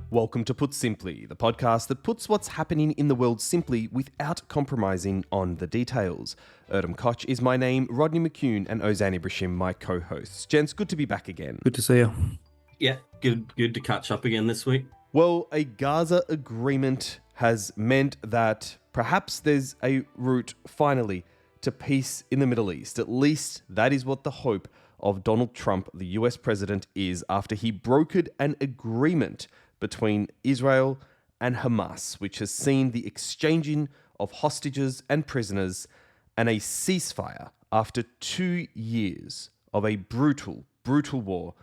Welcome to Put Simply, the podcast that puts what's happening in the world simply without compromising on the details. Erdem Koch is my name, Rodney McCune and Ozan Ibrisim my co-hosts. Gents, good to be back again. Good to see you. Yeah, good to catch up again this week. Well, a Gaza agreement has meant that perhaps there's a route, finally, to peace in the Middle East. At least that is what the hope of Donald Trump, the US president, is after he brokered an agreement between Israel and Hamas, which has seen the exchanging of hostages and prisoners and a ceasefire after 2 years of a brutal war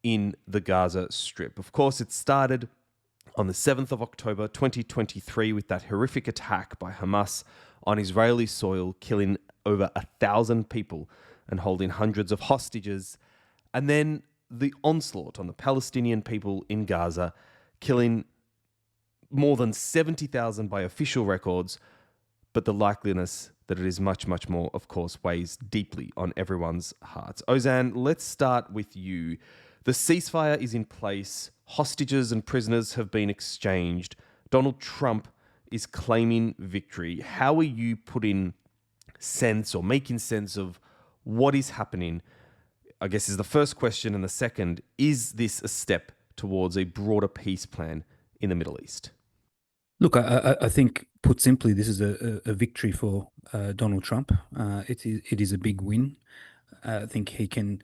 in the Gaza Strip. Of course, it started on the 7th of October 2023 with that horrific attack by Hamas on Israeli soil, killing over 1,000 people and holding hundreds of hostages. And then the onslaught on the Palestinian people in Gaza, killing more than 70,000 by official records, but the likeliness that it is much, much more, of course, weighs deeply on everyone's hearts. Ozan, let's start with you. The ceasefire is in place. Hostages and prisoners have been exchanged. Donald Trump is claiming victory. How are you putting sense or making sense of what is happening? I guess is the first question. And the second, is this a step towards a broader peace plan in the Middle East? Look, I think, put simply, this is a victory for Donald Trump. It is a big win. I think he can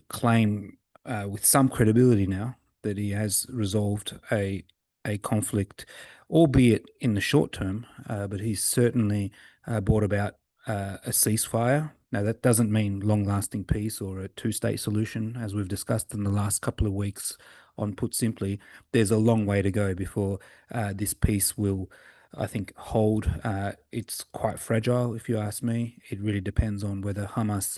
claim with some credibility now that he has resolved a conflict, albeit in the short term, but he's certainly brought about a ceasefire. Now, that doesn't mean long-lasting peace or a two-state solution, as we've discussed in the last couple of weeks on Put Simply. There's a long way to go before this peace will, I think, hold. It's quite fragile, if you ask me. It really depends on whether Hamas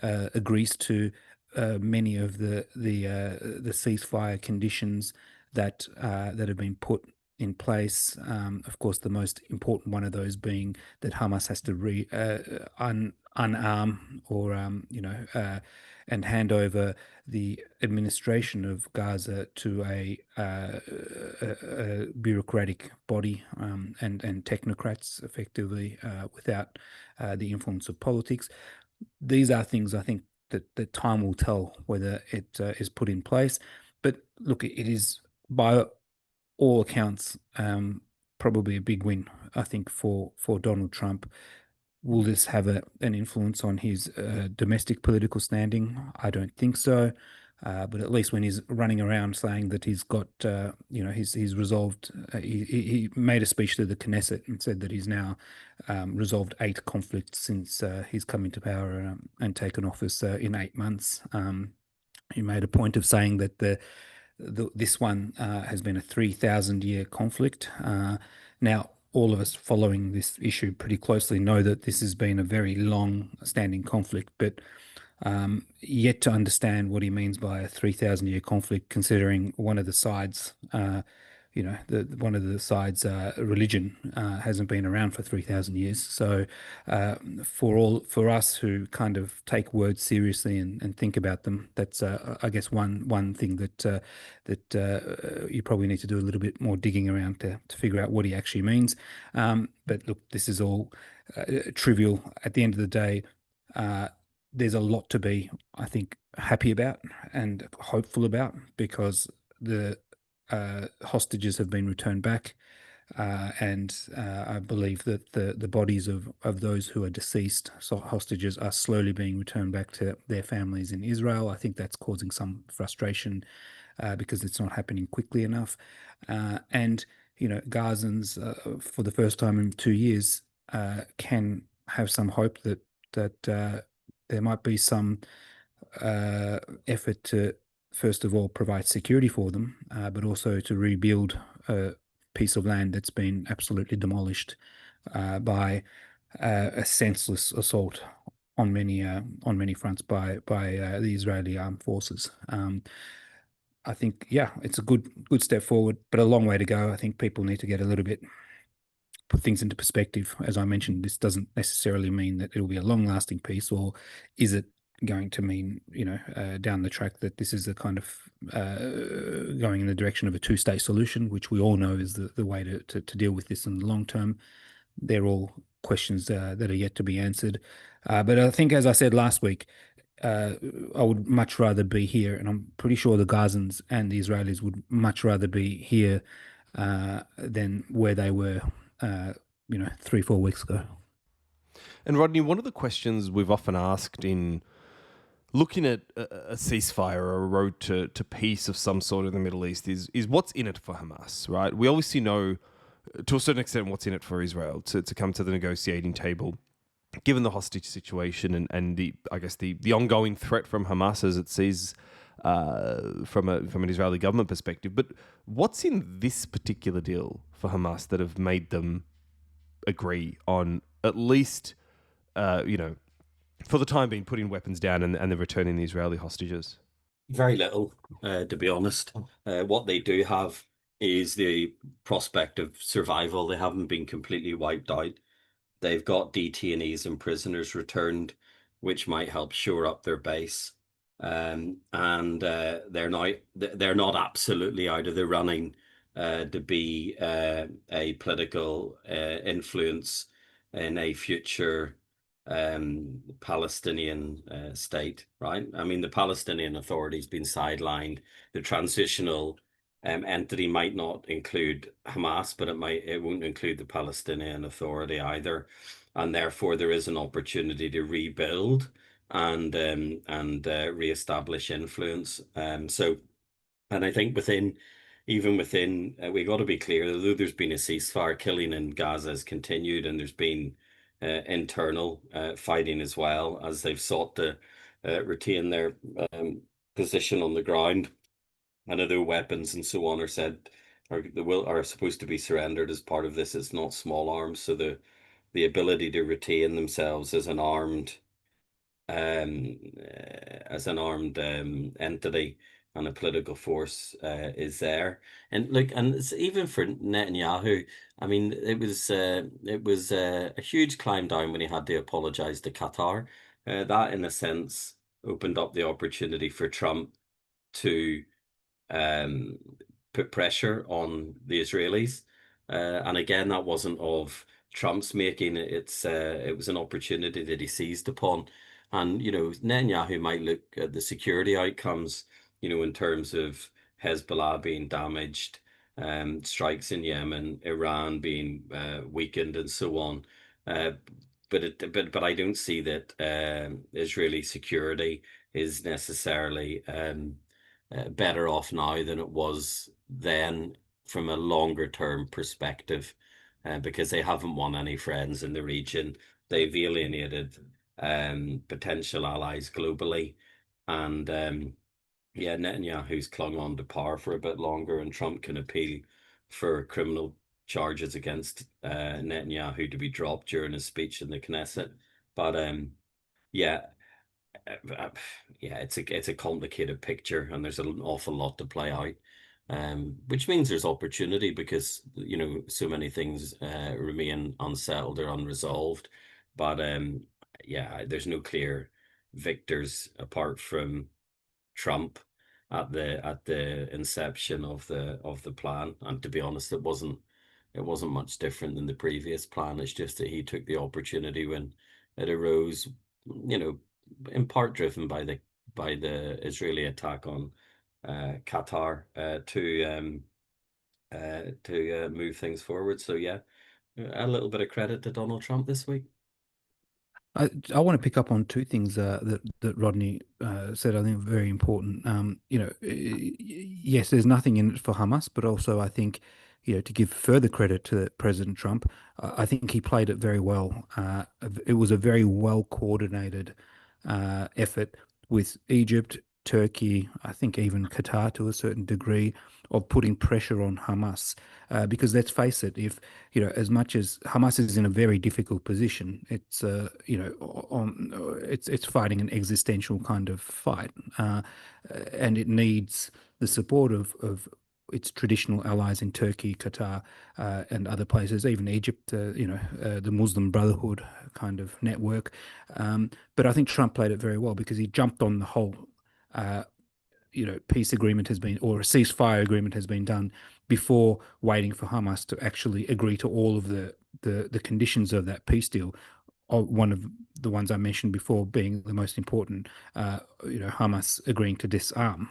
agrees to many of the ceasefire conditions that have been put in place. Of course, the most important one of those being that Hamas has to unarm or and hand over the administration of Gaza to a bureaucratic body and technocrats, effectively, without the influence of politics. These are things I think that time will tell whether it is put in place. But look, it is by all accounts probably a big win, I think, for Donald Trump. Will this have an influence on his domestic political standing? I don't think so. But at least when he's running around saying that he's got, he's resolved, he made a speech to the Knesset and said that he's now resolved 8 conflicts since he's come into power and taken office in 8 months. He made a point of saying that this one has been a 3,000-year conflict. Now, all of us following this issue pretty closely know that this has been a very long-standing conflict, but yet to understand what he means by a 3,000-year conflict, considering one of the sides, one of the sides' religion hasn't been around for 3,000 years. So for us who kind of take words seriously and think about them, that's I guess one thing that you probably need to do a little bit more digging around to figure out what he actually means. But look, this is all trivial. At the end of the day, there's a lot to be, I think, happy about and hopeful about, because the hostages have been returned back, and I believe that the bodies of those who are deceased, so hostages, are slowly being returned back to their families in Israel. I think that's causing some frustration because it's not happening quickly enough. And Gazans, for the first time in 2 years, can have some hope that there might be some effort to, first of all, provide security for them, but also to rebuild a piece of land that's been absolutely demolished by a senseless assault on many fronts by the Israeli armed forces. I think, yeah, it's a good step forward, but a long way to go. I think people need to get a little bit, put things into perspective. As I mentioned, this doesn't necessarily mean that it'll be a long-lasting peace, or is it going to mean, down the track that this is a kind of going in the direction of a two-state solution, which we all know is the way to deal with this in the long term. They're all questions that are yet to be answered. But I think, as I said last week, I would much rather be here, and I'm pretty sure the Gazans and the Israelis would much rather be here than where they were, 3-4 weeks ago. And Rodney, one of the questions we've often asked in looking at a ceasefire or a road to peace of some sort in the Middle East is what's in it for Hamas, right? We obviously know to a certain extent what's in it for Israel to come to the negotiating table, given the hostage situation and the ongoing threat from Hamas as it sees from an Israeli government perspective. But what's in this particular deal for Hamas that have made them agree on at least, for the time being, putting weapons down and then returning the Israeli hostages? Very little, to be honest. What they do have is the prospect of survival. They haven't been completely wiped out. They've got detainees and prisoners returned, which might help shore up their base. And they're not absolutely out of the running to be a political influence in a future Palestinian state, right? I mean, the Palestinian Authority's been sidelined. The transitional entity might not include Hamas, but it won't include the Palestinian Authority either, and therefore there is an opportunity to rebuild and reestablish influence. And I think even within, we got to be clear, although there's been a ceasefire, killing in Gaza has continued, and there's been internal fighting as well as they've sought to retain their position on the ground. And other weapons and so on are supposed to be surrendered as part of this. It's not small arms, so the ability to retain themselves as an armed entity and a political force is there. And look, and it's even for Netanyahu, I mean, it was a huge climb down when he had to apologize to Qatar. That, in a sense, opened up the opportunity for Trump to put pressure on the Israelis. And again, that wasn't of Trump's making. It was an opportunity that he seized upon. And, Netanyahu might look at the security outcomes, in terms of Hezbollah being damaged, strikes in Yemen, Iran being weakened, and so on. But I don't see that Israeli security is necessarily better off now than it was then from a longer term perspective, because they haven't won any friends in the region. They've alienated potential allies globally, and Netanyahu's clung on to power for a bit longer, and Trump can appeal for criminal charges against Netanyahu to be dropped during his speech in the Knesset. But yeah, it's a complicated picture, and there's an awful lot to play out, which means there's opportunity because so many things remain unsettled or unresolved. But there's no clear victors apart from Trump at the inception of the plan. And to be honest, it wasn't much different than the previous plan. It's just that he took the opportunity when it arose, in part driven by the Israeli attack on Qatar to move things forward. So yeah, a little bit of credit to Donald Trump this week. I want to pick up on two things that Rodney said. I think very important. Yes, there's nothing in it for Hamas, but also I think, to give further credit to President Trump, I think he played it very well. It was a very well coordinated effort with Egypt, Turkey, I think even Qatar to a certain degree, of putting pressure on Hamas. Because let's face it, if as much as Hamas is in a very difficult position, it's it's fighting an existential kind of fight, and it needs the support of its traditional allies in Turkey, Qatar, and other places, even Egypt, the Muslim Brotherhood kind of network. But I think Trump played it very well because he jumped on the whole, peace agreement has been, or a ceasefire agreement has been done before waiting for Hamas to actually agree to all of the conditions of that peace deal. One of the ones I mentioned before being the most important, Hamas agreeing to disarm.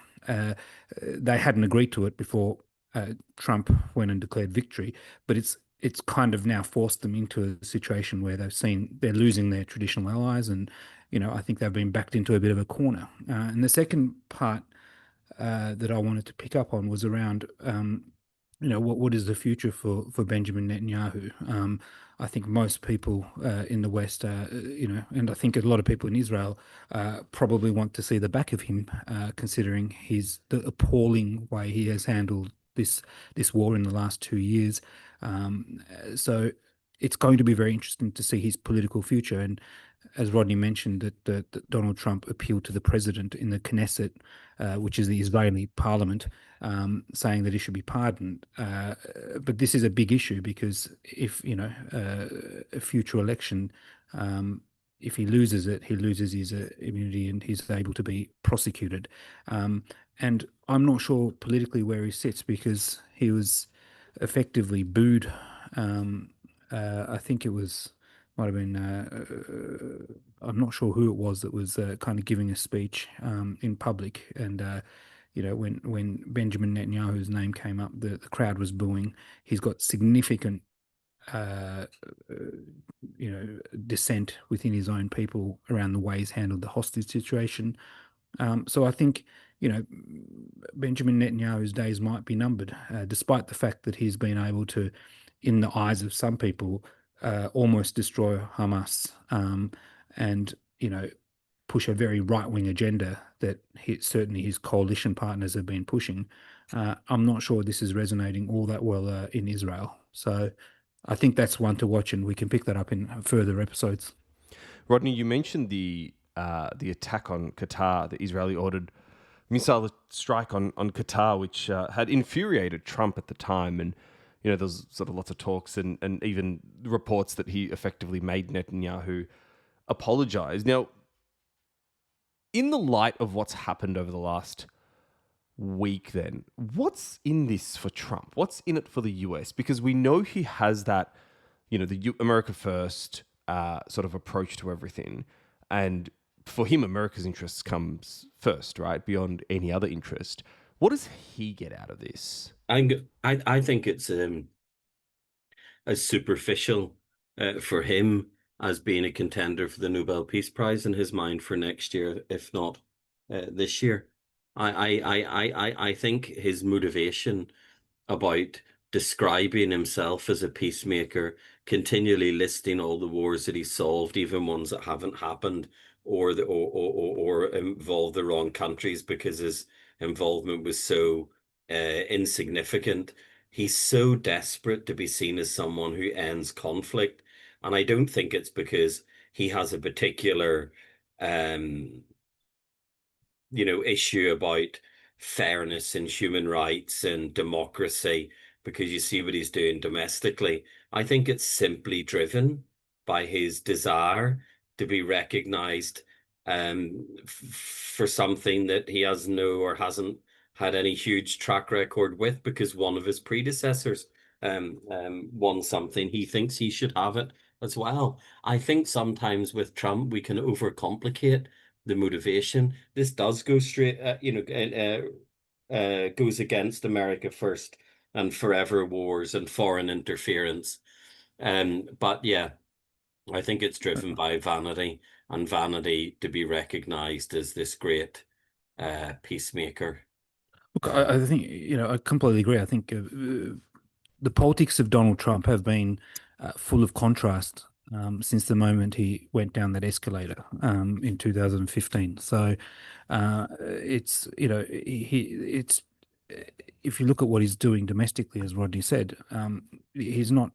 They hadn't agreed to it before Trump went and declared victory, but it's kind of now forced them into a situation where they're losing their traditional allies, and I think they've been backed into a bit of a corner. And the second part that I wanted to pick up on was around what is the future for Benjamin Netanyahu? I think most people in the West, and I think a lot of people in Israel probably want to see the back of him, considering the appalling way he has handled this war in the last 2 years. So it's going to be very interesting to see his political future. And as Rodney mentioned, that Donald Trump appealed to the president in the Knesset, which is the Israeli parliament, saying that he should be pardoned. But this is a big issue because if a future election, if he loses it, he loses his immunity and he's able to be prosecuted. And I'm not sure politically where he sits because he was effectively booed. I think it might have been, I'm not sure who it was that was kind of giving a speech in public. And, when Benjamin Netanyahu's name came up, the crowd was booing. He's got significant, dissent within his own people around the way he's handled the hostage situation. So I think, Benjamin Netanyahu's days might be numbered, despite the fact that he's been able to, in the eyes of some people, almost destroy Hamas, and push a very right-wing agenda that certainly his coalition partners have been pushing. I'm not sure this is resonating all that well in Israel. So I think that's one to watch, and we can pick that up in further episodes. Rodney, you mentioned the attack on Qatar, the Israeli ordered missile strike on Qatar, which had infuriated Trump at the time. And there was sort of lots of talks and even reports that he effectively made Netanyahu apologize. Now, in the light of what's happened over the last week, then, what's in this for Trump? What's in it for the US? Because we know he has that, the America first sort of approach to everything. And for him, America's interests comes first, right? Beyond any other interest. What does he get out of this? I think it's as superficial for him as being a contender for the Nobel Peace Prize in his mind for next year, if not this year. I think his motivation about describing himself as a peacemaker, continually listing all the wars that he solved, even ones that haven't happened, or involve the wrong countries because his involvement was so insignificant. He's so desperate to be seen as someone who ends conflict. And I don't think it's because he has a particular issue about fairness and human rights and democracy, because you see what he's doing domestically. I think it's simply driven by his desire to be recognized for something that he has or hasn't had any huge track record with, because one of his predecessors won something. He thinks he should have it as well. I think sometimes with Trump, we can overcomplicate the motivation. This does go straight, goes against America first and forever wars and foreign interference. But yeah, I think it's driven by vanity, and vanity to be recognized as this great peacemaker. Look, I think, I completely agree. I think the politics of Donald Trump have been full of contrast since the moment he went down that escalator in 2015. So it's, it's, if you look at what he's doing domestically, as Rodney said, he's not,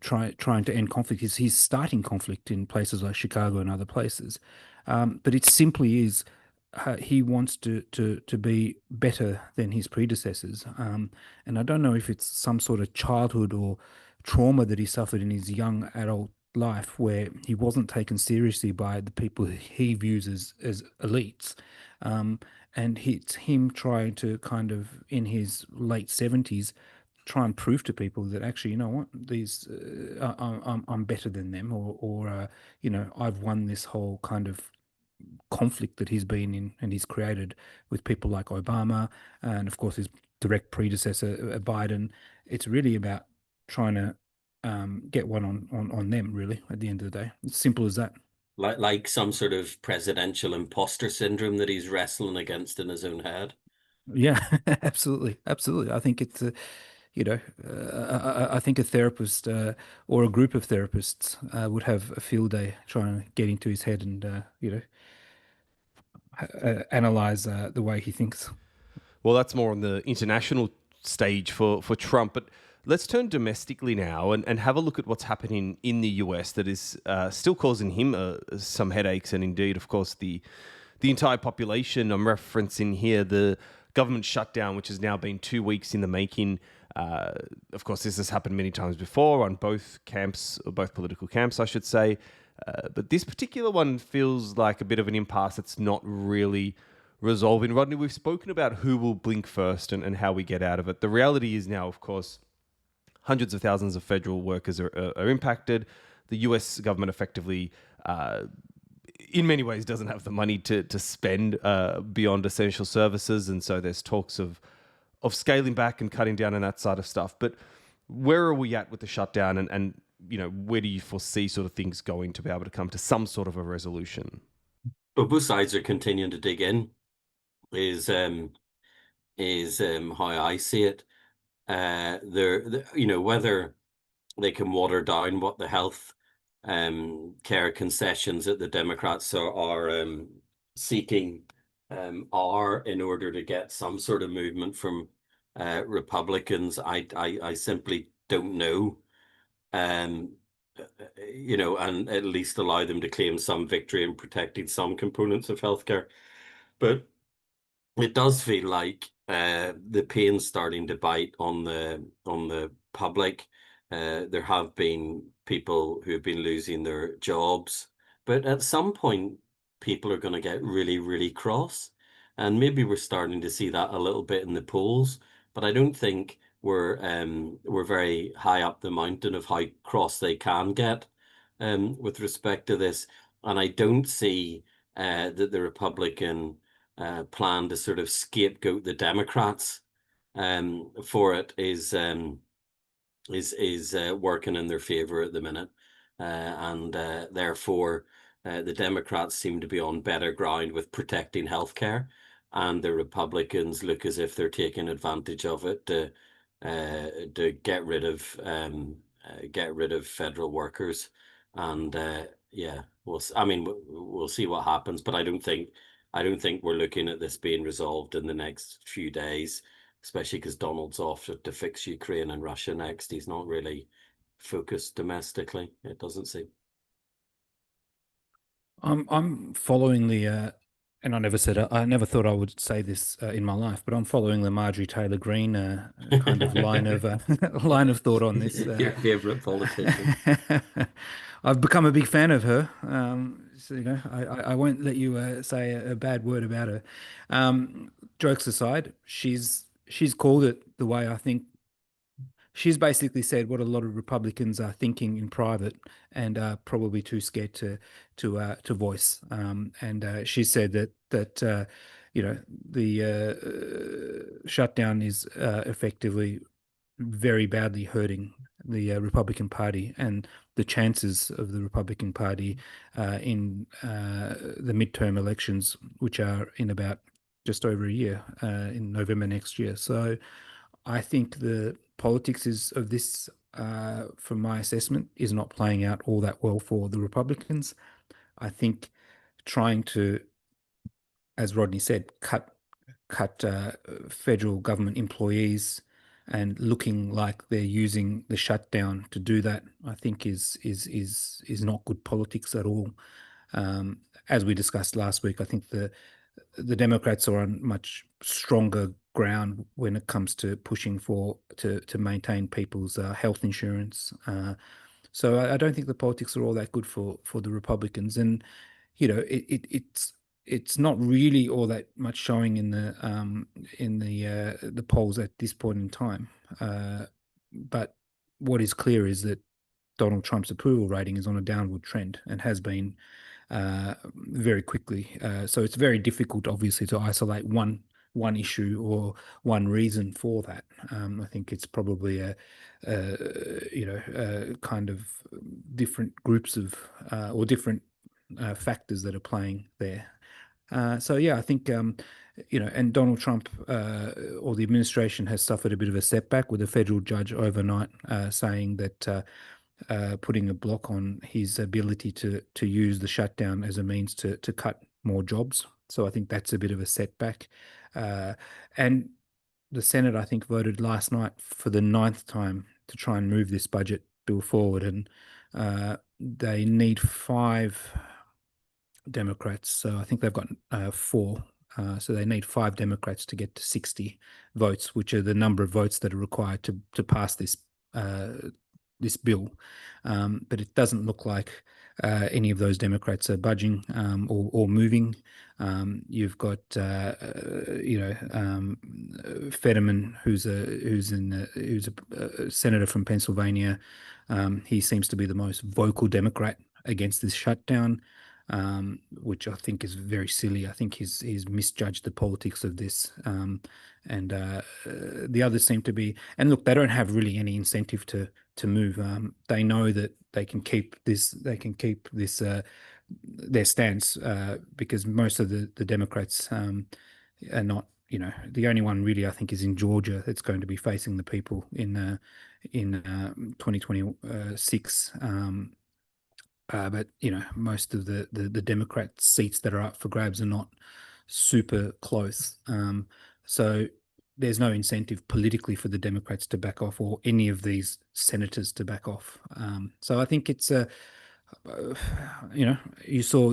trying to end conflict. He's starting conflict in places like Chicago and other places. But it simply is he wants to be better than his predecessors. And I don't know if it's some sort of childhood or trauma that he suffered in his young adult life where he wasn't taken seriously by the people he views as elites. Um, and it's him trying to kind of, in his late 70s, try and prove to people that actually, you know what, these I'm better than them, or I've won this whole kind of conflict that he's been in and he's created with people like Obama and of course his direct predecessor Biden. It's really about trying to get one on them, really, at the end of the day. It's simple as that. Like some sort of presidential imposter syndrome that he's wrestling against in his own head. Yeah, absolutely, absolutely. I think it's I think a therapist or a group of therapists would have a field day trying to get into his head and analyze the way he thinks. Well, that's more on the international stage for Trump. But let's turn domestically now and have a look at what's happening in the US that is still causing him some headaches. And indeed, of course, the entire population. I'm referencing here the government shutdown, which has now been 2 weeks in the making. Of course, this has happened many times before on both camps, or both political camps, I should say. But this particular one feels like a bit of an impasse that's not really resolving. Rodney, we've spoken about who will blink first and how we get out of it. The reality is now, of course, hundreds of thousands of federal workers are impacted. The US government effectively, in many ways, doesn't have the money to spend beyond essential services. And so there's talks of scaling back and cutting down on that side of stuff. But where are we at with the shutdown and where do you foresee sort of things going to be able to come to some sort of a resolution? But both sides are continuing to dig in, is how I see it. Whether they can water down what the health care concessions that the Democrats are seeking are in order to get some sort of movement from Republicans, I simply don't know. And at least allow them to claim some victory in protecting some components of healthcare. But it does feel like the pain's starting to bite on the public. There have been people who have been losing their jobs, but at some point, people are going to get really, really cross, and maybe we're starting to see that a little bit in the polls. But I don't think we're very high up the mountain of how cross they can get with respect to this, and I don't see that the Republican plan to sort of scapegoat the Democrats for it is working in their favor at the minute, and therefore the Democrats seem to be on better ground with protecting healthcare, and the Republicans look as if they're taking advantage of it to get rid of federal workers, and yeah, we'll see what happens, but I don't think we're looking at this being resolved in the next few days, especially because Donald's off to fix Ukraine and Russia next. He's not really focused domestically, it doesn't seem. I'm following the and I never thought I would say this in my life, but I'm following the Marjorie Taylor Greene kind of line of line of thought on this. Your favorite politician. I've become a big fan of her. So, I won't let you say a bad word about her. Jokes aside, she's called it the way I think. She's basically said what a lot of Republicans are thinking in private and are probably too scared to voice. And she said that the shutdown is effectively very badly hurting the Republican Party and the chances of the Republican Party in the midterm elections, which are in about just over a year, in November next year. So I think the politics of this, from my assessment, is not playing out all that well for the Republicans. I think trying to, as Rodney said, cut federal government employees and looking like they're using the shutdown to do that, I think is not good politics at all. As we discussed last week, I think the the Democrats are on much stronger ground when it comes to pushing to maintain people's health insurance. So I don't think the politics are all that good for the Republicans, and it's not really all that much showing in the polls at this point in time. But what is clear is that Donald Trump's approval rating is on a downward trend and has been very quickly. So it's very difficult, obviously, to isolate one issue or one reason for that. I think it's probably a kind of different groups of or different factors that are playing there. So yeah, I think and Donald Trump or the administration has suffered a bit of a setback with a federal judge overnight saying that putting a block on his ability to use the shutdown as a means to cut more jobs. So I think that's a bit of a setback. And the Senate, I think, voted last night for the 9th time to try and move this budget bill forward, and they need 5 Democrats. So I think they've got 4. So they need 5 Democrats to get to 60 votes, which are the number of votes that are required to pass this bill. But it doesn't look like any of those Democrats are budging or moving. You've got Fetterman, who's a senator from Pennsylvania. He seems to be the most vocal Democrat against this shutdown, which I think is very silly. I think he's misjudged the politics of this. And the others seem to be, and look, they don't have really any incentive to move. They know that they can keep this their stance because most of the Democrats are not. The only one really I think is in Georgia that's going to be facing the people in 2026. But most of the Democrat seats that are up for grabs are not super close. So there's no incentive politically for the Democrats to back off or any of these senators to back off. So I think it's you saw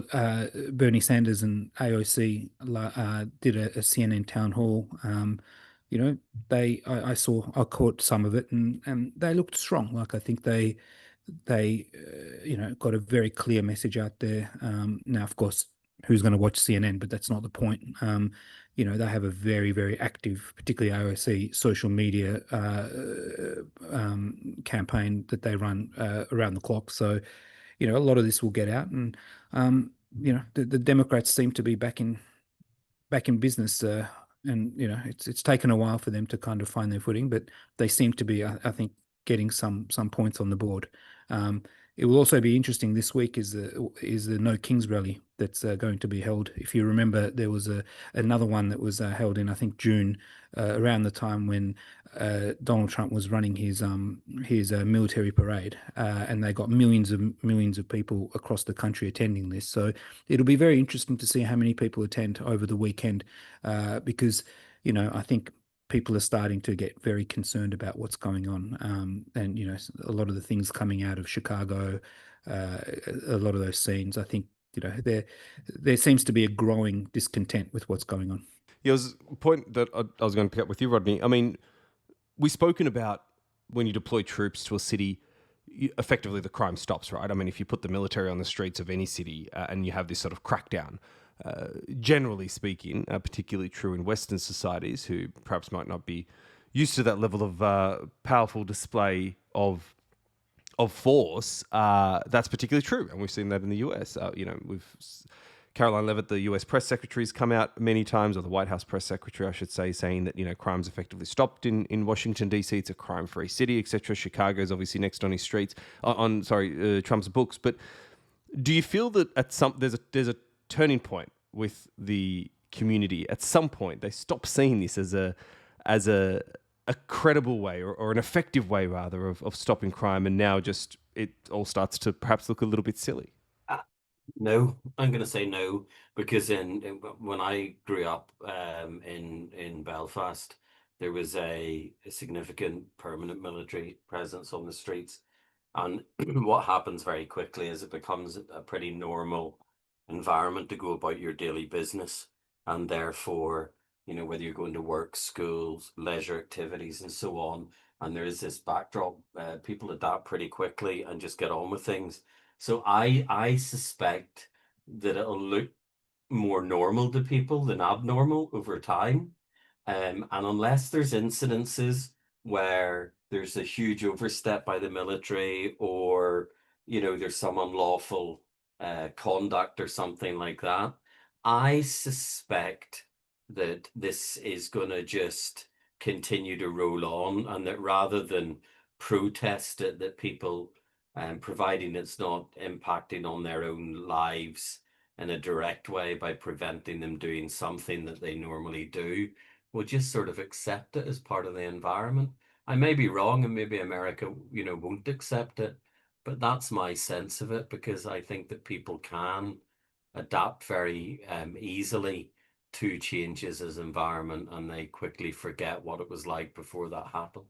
Bernie Sanders and AOC did a CNN town hall. I caught some of it, and they looked strong. Like I think they got a very clear message out there. Now, of course, who's going to watch CNN? But that's not the point. They have a very, very active, particularly AOC, social media campaign that they run around the clock. So, a lot of this will get out, and the Democrats seem to be back in business. And it's taken a while for them to kind of find their footing, but they seem to be, I think, getting some points on the board. It will also be interesting this week is the No Kings rally that's going to be held. If you remember, there was another one that was held in, I think, June, around the time when Donald Trump was running his military parade, and they got millions of people across the country attending this. So it'll be very interesting to see how many people attend over the weekend, because I think people are starting to get very concerned about what's going on. And, a lot of the things coming out of Chicago, a lot of those scenes, I think, there seems to be a growing discontent with what's going on. Yeah, it was a point that I was going to pick up with you, Rodney. I mean, we've spoken about when you deploy troops to a city, effectively the crime stops, right? I mean, if you put the military on the streets of any city and you have this sort of crackdown, generally speaking, particularly true in Western societies who perhaps might not be used to that level of powerful display of force, that's particularly true. And we've seen that in the US. Caroline Leavitt, the US press secretary, has come out many times, or the White House press secretary, I should say, saying that, crime's effectively stopped in Washington, D.C. It's a crime-free city, etc. Chicago's obviously next on his streets, Trump's books. But do you feel that there's a turning point with the community? At some point, they stop seeing this as a credible way or an effective way, rather, of stopping crime, and now just it all starts to perhaps look a little bit silly? No, I'm going to say no, because when I grew up in Belfast, there was a significant permanent military presence on the streets. And what happens very quickly is it becomes a pretty normal environment to go about your daily business. and therefore, whether you're going to work, schools, leisure activities, and so on, and there is this backdrop, people adapt pretty quickly and just get on with things. So I suspect that it'll look more normal to people than abnormal over time. And unless there's incidences where there's a huge overstep by the military, or there's some unlawful conduct or something like that, I suspect that this is going to just continue to roll on, and that rather than protest it, that people, providing it's not impacting on their own lives in a direct way by preventing them doing something that they normally do, will just sort of accept it as part of the environment. I may be wrong, and maybe America, won't accept it, but that's my sense of it, because I think that people can adapt very easily to changes as environment, and they quickly forget what it was like before that happened.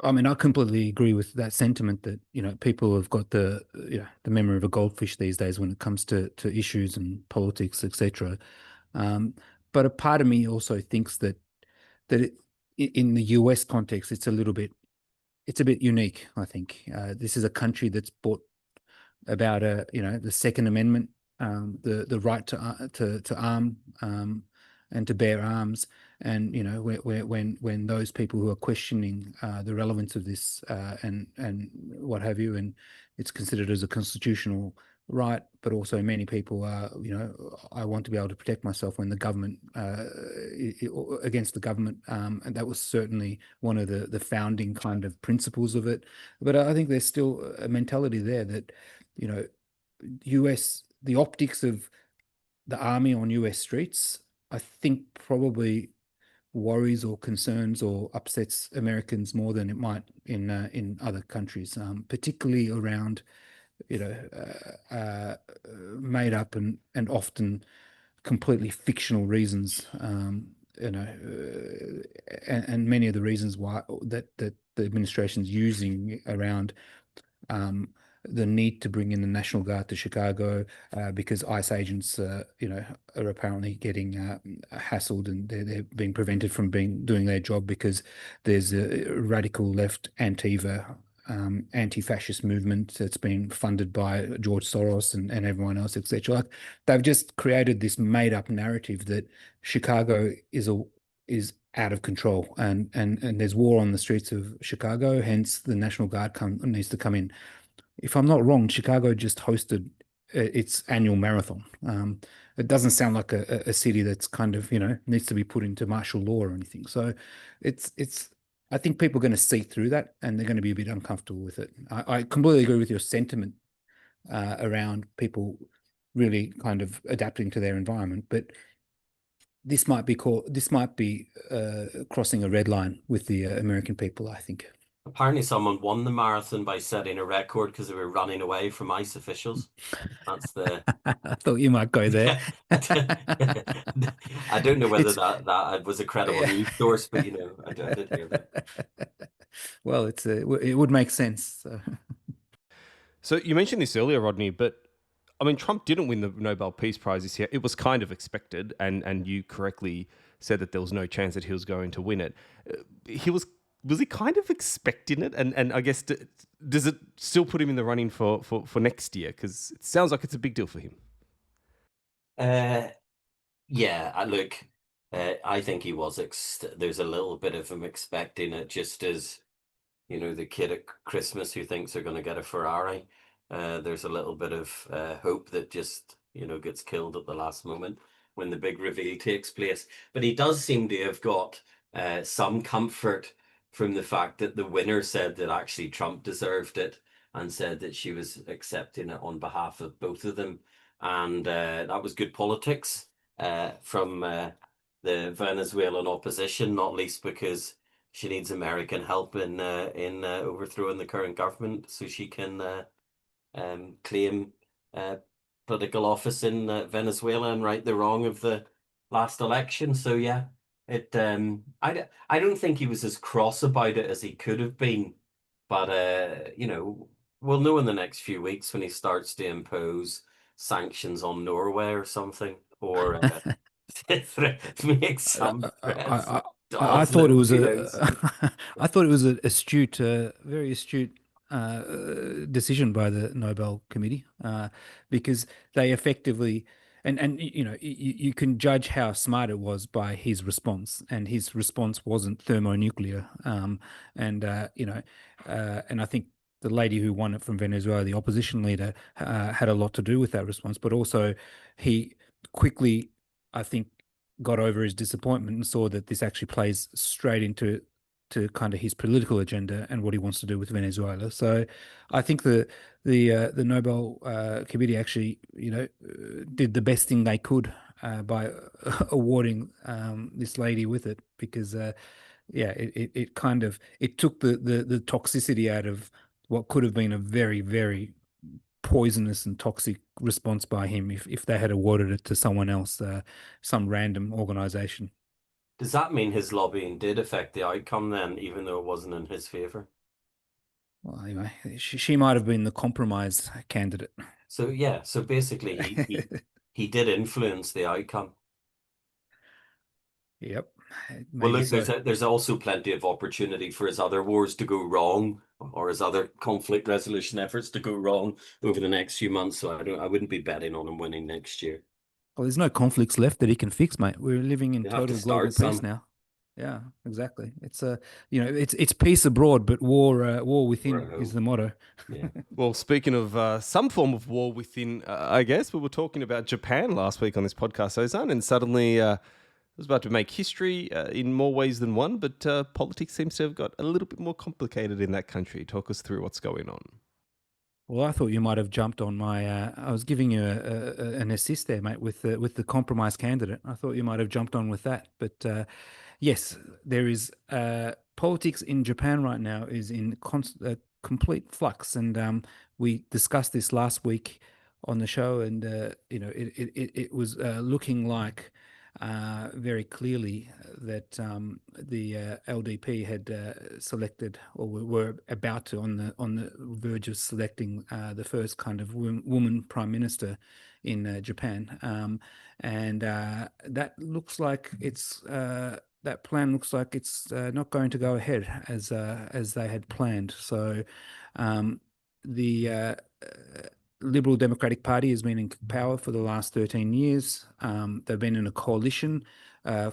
I mean, I completely agree with that sentiment that, people have got the memory of a goldfish these days when it comes to issues and politics, etc. But a part of me also thinks that in the US context, it's a bit unique. I think this is a country that's bought about the Second Amendment, the right to arm, and to bear arms. And when those people who are questioning the relevance of this, and what have you, and it's considered as a constitutional right, but also many people are, I want to be able to protect myself when the government, against the government, and that was certainly one of the founding kind of principles of it. But I think there's still a mentality there that, the optics of the army on US streets, I think probably worries or concerns or upsets Americans more than it might in other countries, particularly around made up and often completely fictional reasons, and many of the reasons why that the administration's using around the need to bring in the National Guard to Chicago, because ICE agents, are apparently getting hassled, and they're being prevented from doing their job because there's a radical left Antifa, anti-fascist movement that's been funded by George Soros and everyone else, etc. Like, they've just created this made-up narrative that Chicago is out of control, and there's war on the streets of Chicago. Hence, the National Guard needs to come in. If I'm not wrong, Chicago just hosted its annual marathon. It doesn't sound like a city that's kind of, needs to be put into martial law or anything. So I think people are going to see through that, and they're going to be a bit uncomfortable with it. I completely agree with your sentiment around people really kind of adapting to their environment, but this might be crossing a red line with the American people, I think. Apparently someone won the marathon by setting a record because they were running away from ICE officials. That's the... I thought you might go there. I don't know whether that was a credible news source, but I did hear that. Well, it would make sense. So you mentioned this earlier, Rodney, but I mean, Trump didn't win the Nobel Peace Prize this year. It was kind of expected, and you correctly said that there was no chance that he was going to win it. Was he kind of expecting it? And I guess, does it still put him in the running for next year? Because it sounds like it's a big deal for him. Yeah, look, I think he was. There's a little bit of him expecting it, just as, the kid at Christmas who thinks they're going to get a Ferrari. There's a little bit of hope that just, gets killed at the last moment when the big reveal takes place. But he does seem to have got some comfort from the fact that the winner said that actually Trump deserved it, and said that she was accepting it on behalf of both of them. And that was good politics from the Venezuelan opposition, not least because she needs American help in overthrowing the current government so she can claim political office in Venezuela and right the wrong of the last election. So yeah, I don't think he was as cross about it as he could have been, but we'll know in the next few weeks when he starts to impose sanctions on Norway or something or make some threats I, with I dolls thought it little was beings. I thought it was a astute, very astute decision by the Nobel Committee, because they effectively, and you can judge how smart it was by his response, and his response wasn't thermonuclear, and and I think the lady who won it from Venezuela, the opposition leader, had a lot to do with that response, but also he quickly, I think, got over his disappointment and saw that this actually plays straight into kind of his political agenda and what he wants to do with Venezuela. So I think the Nobel Committee actually, did the best thing they could by awarding this lady with it, because yeah, it kind of, it took the toxicity out of what could have been a very, very poisonous and toxic response by him if they had awarded it to someone else, some random organization. Does that mean his lobbying did affect the outcome then, even though it wasn't in his favor? Well, anyway, she might have been the compromise candidate. So yeah, so basically he did influence the outcome. Yep, Well, maybe look, so. there's also plenty of opportunity for his other wars to go wrong, or his other conflict resolution efforts to go wrong over the next few months. So I wouldn't be betting on him winning next year. Well, there's no conflicts left that he can fix, mate. We're living in You have to total global start peace some. now. Yeah, exactly. It's it's peace abroad, but war within We're is home. the motto. Yeah. Well, speaking of some form of war within, I guess we were talking about Japan last week on this podcast, Ozan, and suddenly it was about to make history in more ways than one, but politics seems to have got a little bit more complicated in that country. Talk us through what's going on. Well, I thought you might have jumped on my. I was giving you an assist there, mate, with the compromise candidate. I thought you might have jumped on with that, but yes, there is politics in Japan right now is in complete flux, and we discussed this last week on the show, and it was looking like very clearly that the LDP had selected, or were about to, on the verge of selecting the first kind of woman prime minister in Japan, and that looks like it's that plan looks like it's not going to go ahead as they had planned. So the Liberal Democratic Party has been in power for the last 13 years. They've been in a coalition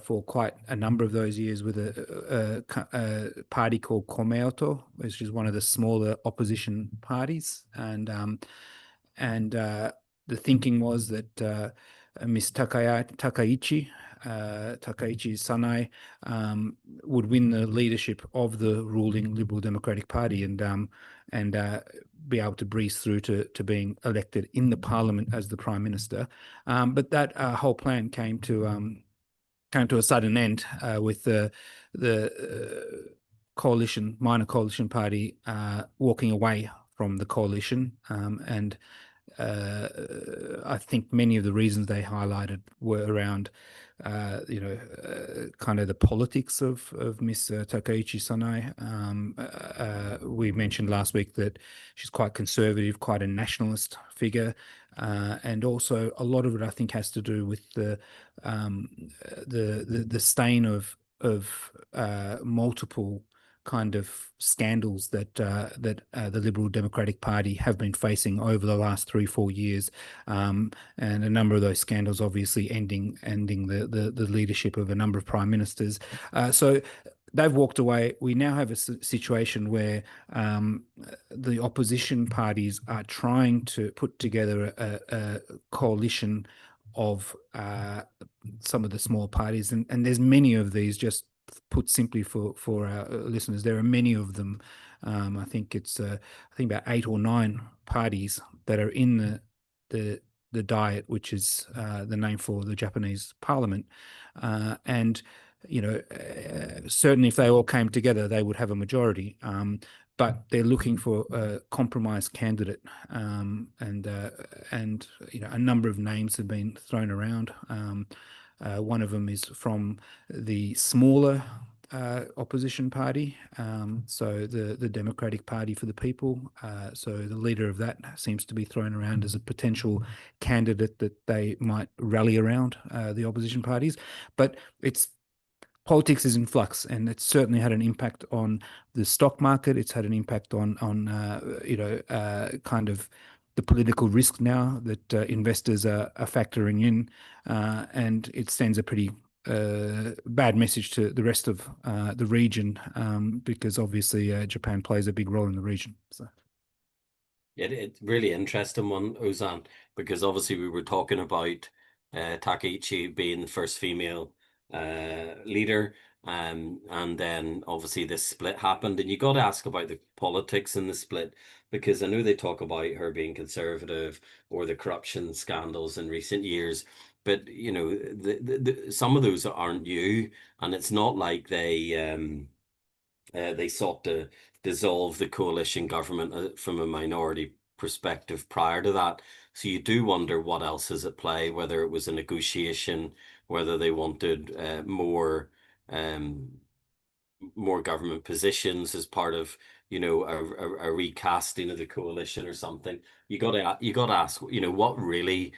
for quite a number of those years with a party called Komeito, which is one of the smaller opposition parties. And the thinking was that Miss Takaichi Sanai would win the leadership of the ruling Liberal Democratic Party, and be able to breeze through to being elected in the parliament as the prime minister. But that whole plan came to a sudden end with the minor coalition party walking away from the coalition, and I think many of the reasons they highlighted were around, kind of the politics of Miss Takaichi Sanai. We mentioned last week that she's quite conservative, quite a nationalist figure, and also a lot of it, I think, has to do with the stain of multiple kind of scandals that the Liberal Democratic Party have been facing over the last 3-4 years, and a number of those scandals obviously ending the leadership of a number of prime ministers. So they've walked away. We now have a situation where the opposition parties are trying to put together a coalition of some of the small parties, and there's many of these. Just put simply for our listeners, there are many of them. I think it's I think about 8 or 9 parties that are in the Diet, which is the name for the Japanese Parliament, and certainly if they all came together, they would have a majority. But they're looking for a compromise candidate, and a number of names have been thrown around. One of them is from the smaller opposition party, so the Democratic Party for the People. So the leader of that seems to be thrown around as a potential candidate that they might rally around, the opposition parties. But politics is in flux, and it's certainly had an impact on the stock market. It's had an impact on kind of the political risk now that investors are factoring in, and it sends a pretty bad message to the rest of the region, because obviously Japan plays a big role in the region. So. It's really interesting one, Ozan, because obviously we were talking about Takaichi being the first female leader, and then obviously this split happened, and you got to ask about the politics in the split, because I know they talk about her being conservative or the corruption scandals in recent years, but you know, some of those aren't new, and it's not like they sought to dissolve the coalition government from a minority perspective prior to that. So you do wonder what else is at play, whether it was a negotiation, whether they wanted more government positions as part of, you know, a recasting of the coalition or something. You got to ask, you know, what really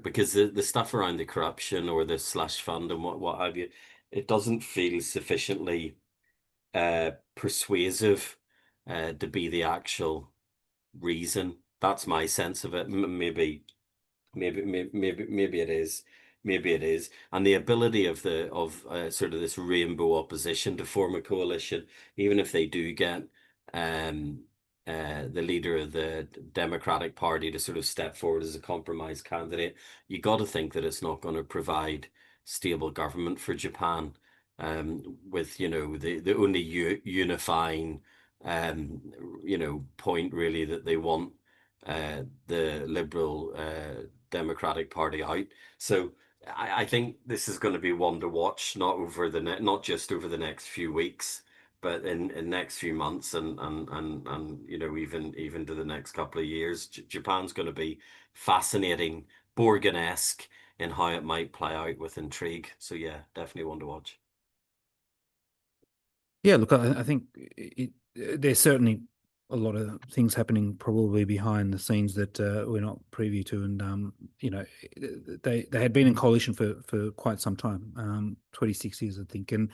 because the stuff around the corruption or the slush fund and what have you, it doesn't feel sufficiently persuasive to be the actual reason. That's my sense of it. Maybe it is. Maybe it is. And the ability of sort of this rainbow opposition to form a coalition, even if they do get the leader of the Democratic Party to sort of step forward as a compromise candidate, you got to think that it's not going to provide stable government for Japan. With, you know, the only unifying you know, point really that they want the Liberal Democratic Party out. So I think this is going to be one to watch, not just over the next few weeks, but in next few months, and you know, even to the next couple of years. Japan's going to be fascinating, Borgen-esque in how it might play out with intrigue. So yeah, definitely one to watch. Yeah, look, I think there's certainly a lot of things happening probably behind the scenes that we're not privy to, and you know, they had been in coalition for quite some time, 26 years, I think, and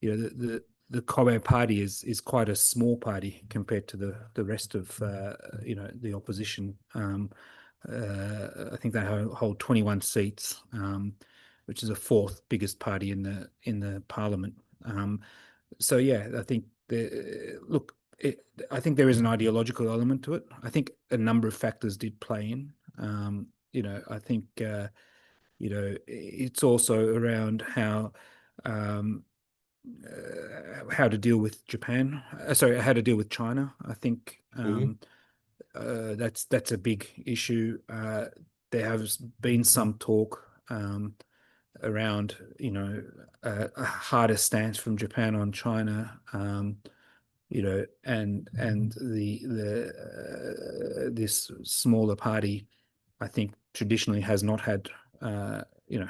you know, the Kobe party is quite a small party compared to the rest of you know, the opposition. I think they hold 21 seats, which is the fourth biggest party in the parliament. So yeah, I think I think there is an ideological element to it. I think a number of factors did play in. You know, I think you know, it's also around how to deal with Japan. How to deal with China. I think that's a big issue. There has been some talk around, you know, a harder stance from Japan on China, you know, and this smaller party, I think, traditionally has not had, you know,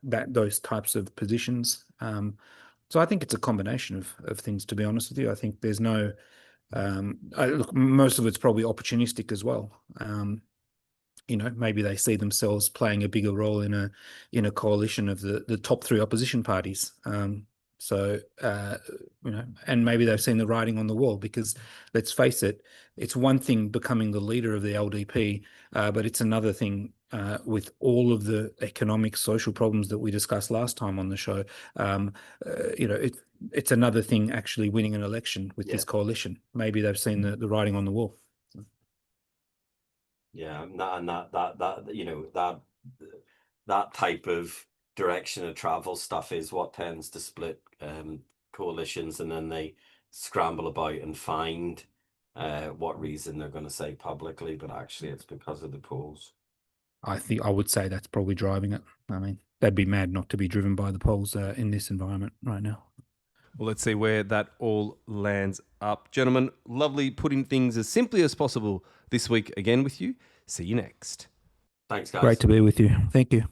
those types of positions. So I think it's a combination of things, to be honest with you. I think there's no, look, most of it's probably opportunistic as well. You know, maybe they see themselves playing a bigger role in a coalition of the top three opposition parties. So you know, and maybe they've seen the writing on the wall, because let's face it, it's one thing becoming the leader of the LDP, but it's another thing with all of the economic, social problems that we discussed last time on the show. You know, it's another thing actually winning an election with this coalition. Maybe they've seen the writing on the wall. Yeah, and that you know, that type of direction of travel stuff is what tends to split coalitions, and then they scramble about and find what reason they're going to say publicly, but actually it's because of the polls. I would say that's probably driving it. I mean, they'd be mad not to be driven by the polls in this environment right now. Well, let's see where that all lands up. Gentlemen, lovely putting things as simply as possible this week again with you. See you next. Thanks, guys. Great to be with you. Thank you.